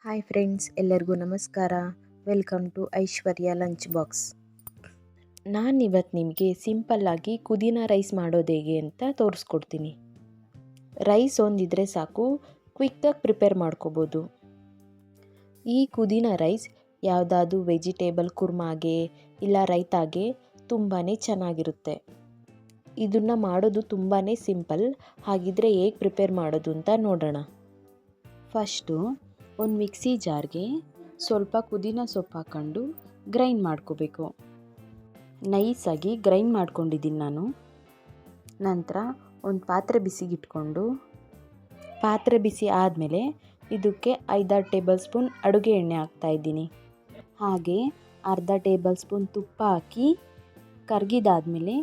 Hi friends, ಎಲ್ಲರಿಗೂ ನಮಸ್ಕಾರ. Welcome to Aishwarya lunch box. ನಾನಿವತ್ತು ನಿಮಗೆ ಸಿಂಪಲ್ಲಾಗಿ ಪುದೀನ ರೈಸ್ ಮಾಡೋದು ಹೇಗೆ ಅಂತ ತೋರಿಸ್ಕೊಡ್ತೀನಿ. ರೈಸ್ ಒಂದಿದ್ರೆ ಸಾಕು, ಕ್ವಿಕ್ಕಾಗಿ ಪ್ರಿಪೇರ್ ಮಾಡ್ಕೋಬೋದು. ಈ ಪುದೀನ ರೈಸ್ ಯಾವುದಾದ್ರೂ ವೆಜಿಟೇಬಲ್ ಕುರ್ಮಾಗೆ ಇಲ್ಲ ರೈತಾಗೆ ತುಂಬಾ ಚೆನ್ನಾಗಿರುತ್ತೆ. ಇದನ್ನು ಮಾಡೋದು ತುಂಬಾ ಸಿಂಪಲ್. ಹಾಗಿದ್ರೆ ಹೇಗೆ ಪ್ರಿಪೇರ್ ಮಾಡೋದು ಅಂತ ನೋಡೋಣ. ಫಸ್ಟು ಒಂದು ಮಿಕ್ಸಿ ಜಾರ್ಗೆ ಸ್ವಲ್ಪ ಪುದೀನ ಸೊಪ್ಪು ಹಾಕ್ಕೊಂಡು ಗ್ರೈಂಡ್ ಮಾಡ್ಕೋಬೇಕು. ನೈಸಾಗಿ ಗ್ರೈಂಡ್ ಮಾಡ್ಕೊಂಡಿದ್ದೀನಿ ನಾನು. ನಂತರ ಒಂದು ಪಾತ್ರೆ ಬಿಸಿಗಿಟ್ಕೊಂಡು, ಪಾತ್ರೆ ಬಿಸಿ ಆದಮೇಲೆ ಇದಕ್ಕೆ 5-6 ಟೇಬಲ್ ಸ್ಪೂನ್ ಅಡುಗೆ ಎಣ್ಣೆ ಹಾಕ್ತಾಯಿದ್ದೀನಿ. ಹಾಗೆ ಅರ್ಧ ಟೇಬಲ್ ಸ್ಪೂನ್ ತುಪ್ಪ ಹಾಕಿ ಕರಗಿದಾದ್ಮೇಲೆ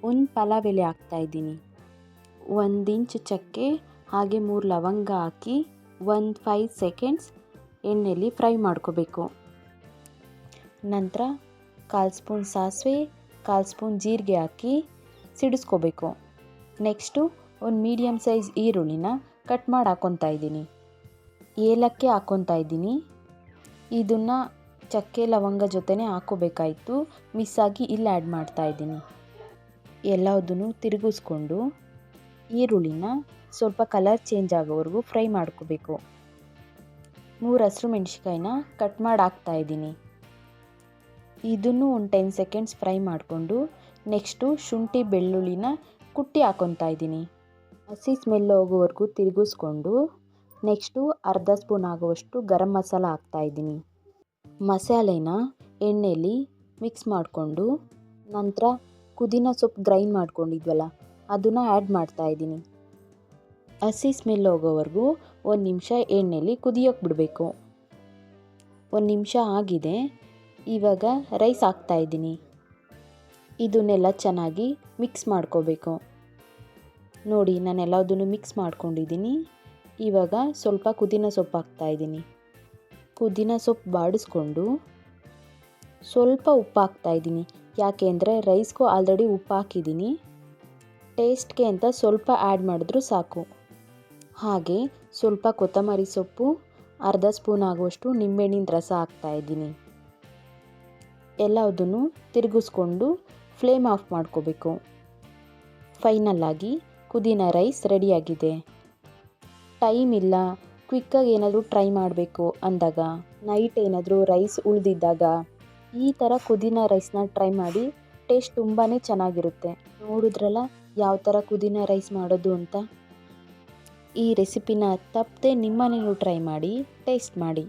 ಒಂದು ಪಲಾವ್ ಎಲೆ ಹಾಕ್ತಾಯಿದ್ದೀನಿ. 1 ಇಂಚ್ ಚಕ್ಕೆ ಹಾಗೆ 3 ಲವಂಗ ಹಾಕಿ 5 ಸೆಕೆಂಡ್ಸ್ ಎಣ್ಣೆಯಲ್ಲಿ ಫ್ರೈ ಮಾಡ್ಕೋಬೇಕು. ನಂತರ 1/4 ಸ್ಪೂನ್ ಸಾಸಿವೆ, 1/4 ಸ್ಪೂನ್ ಜೀರಿಗೆ ಹಾಕಿ ಸಿಡಿಸ್ಕೋಬೇಕು. ನೆಕ್ಸ್ಟು ಒಂದು ಮೀಡಿಯಮ್ ಸೈಜ್ ಈರುಳ್ಳಿನ ಕಟ್ ಮಾಡಿ ಹಾಕ್ಕೊತಾ ಇದ್ದೀನಿ. ಏಲಕ್ಕಿ ಹಾಕ್ಕೊತಾ ಇದ್ದೀನಿ. ಇದನ್ನು ಚಕ್ಕೆ ಲವಂಗ ಜೊತೆನೇ ಹಾಕ್ಕೋಬೇಕಾಯಿತು, ಮಿಸ್ಸಾಗಿ ಇಲ್ಲಿ ಆ್ಯಡ್ ಮಾಡ್ತಾಯಿದ್ದೀನಿ. ಎಲ್ಲದನ್ನು ತಿರುಗಿಸ್ಕೊಂಡು ಈರುಳ್ಳಿನ ಸ್ವಲ್ಪ ಕಲರ್ ಚೇಂಜ್ ಆಗೋವರೆಗೂ ಫ್ರೈ ಮಾಡ್ಕೋಬೇಕು. 3 ಹಸಿರು ಮೆಣಸಿಕಾಯಿನ ಕಟ್ ಮಾಡಿ ಹಾಕ್ತಾಯಿದ್ದೀನಿ. ಇದನ್ನು ಒಂದು 10 ಸೆಕೆಂಡ್ಸ್ ಫ್ರೈ ಮಾಡಿಕೊಂಡು ನೆಕ್ಸ್ಟು ಶುಂಠಿ ಬೆಳ್ಳುಳ್ಳಿನ ಕುಟ್ಟಿ ಹಾಕ್ಕೊತಾ ಇದ್ದೀನಿ. ಹಸಿ ಸ್ಮೆಲ್ ಹೋಗೋವರೆಗೂ ತಿರುಗಿಸ್ಕೊಂಡು ನೆಕ್ಸ್ಟು ಅರ್ಧ ಸ್ಪೂನ್ ಆಗುವಷ್ಟು ಗರಂ ಮಸಾಲ ಹಾಕ್ತಾಯಿದ್ದೀನಿ. ಮಸಾಲೆನ ಎಣ್ಣೆಯಲ್ಲಿ ಮಿಕ್ಸ್ ಮಾಡಿಕೊಂಡು ನಂತರ ಪುದೀನ ಸೊಪ್ಪು ಗ್ರೈಂಡ್ ಮಾಡ್ಕೊಂಡಿದ್ವಲ್ಲ ಅದನ್ನು ಆ್ಯಡ್ ಮಾಡ್ತಾಯಿದ್ದೀನಿ. ಹಸಿ ಸ್ಮೆಲ್ ಹೋಗೋವರೆಗೂ 1 ನಿಮಿಷ ಎಣ್ಣೆಯಲ್ಲಿ ಕುದಿಯೋಕೆ ಬಿಡಬೇಕು. 1 ನಿಮಿಷ ಆಗಿದೆ. ಇವಾಗ ರೈಸ್ ಹಾಕ್ತಾಯಿದ್ದೀನಿ. ಇದನ್ನೆಲ್ಲ ಚೆನ್ನಾಗಿ ಮಿಕ್ಸ್ ಮಾಡ್ಕೋಬೇಕು. ನೋಡಿ, ನಾನು ಎಲ್ಲದನ್ನು ಮಿಕ್ಸ್ ಮಾಡ್ಕೊಂಡಿದ್ದೀನಿ. ಇವಾಗ ಸ್ವಲ್ಪ ಪುದೀನ ಸೊಪ್ಪು ಹಾಕ್ತಾಯಿದ್ದೀನಿ. ಪುದೀನ ಸೊಪ್ಪು ಬಾಡಿಸ್ಕೊಂಡು ಸ್ವಲ್ಪ ಉಪ್ಪು ಹಾಕ್ತಾಯಿದ್ದೀನಿ. ಯಾಕೆ ಅಂದರೆ ರೈಸ್ಗೂ ಆಲ್ರೆಡಿ ಉಪ್ಪು ಹಾಕಿದ್ದೀನಿ. ಟೇಸ್ಟ್ಗೆ ಅಂತ ಸ್ವಲ್ಪ ಆ್ಯಡ್ ಮಾಡಿದ್ರೂ ಸಾಕು. ಹಾಗೆ ಸ್ವಲ್ಪ ಕೊತ್ತಂಬರಿ ಸೊಪ್ಪು, ಅರ್ಧ ಸ್ಪೂನ್ ಆಗುವಷ್ಟು ನಿಂಬೆಹಣ್ಣಿನ ರಸ ಹಾಕ್ತಾಯಿದ್ದೀನಿ. ಎಲ್ಲದನ್ನು ತಿರುಗಿಸ್ಕೊಂಡು ಫ್ಲೇಮ್ ಆಫ್ ಮಾಡ್ಕೋಬೇಕು. ಫೈನಲ್ಲಾಗಿ ಪುದೀನ ರೈಸ್ ರೆಡಿಯಾಗಿದೆ. ಟೈಮ್ ಇಲ್ಲ, ಕ್ವಿಕ್ಕಾಗಿ ಏನಾದರೂ ಟ್ರೈ ಮಾಡಬೇಕು ಅಂದಾಗ, ನೈಟ್ ಏನಾದರೂ ರೈಸ್ ಉಳಿದಿದ್ದಾಗ ಈ ಥರ ಪುದೀನ ರೈಸ್ನ ಟ್ರೈ ಮಾಡಿ. ಟೇಸ್ಟ್ ತುಂಬಾ ಚೆನ್ನಾಗಿರುತ್ತೆ. ನೋಡಿದ್ರಲ್ಲ ಯಾವ ಥರ ಪುದೀನ ರೈಸ್ ಮಾಡೋದು ಅಂತ. ಈ ರೆಸಿಪಿನ ತಪ್ಪದೆ ನಿಮ್ಮನೇಲೂ ಟ್ರೈ ಮಾಡಿ, ಟೇಸ್ಟ್ ಮಾಡಿ.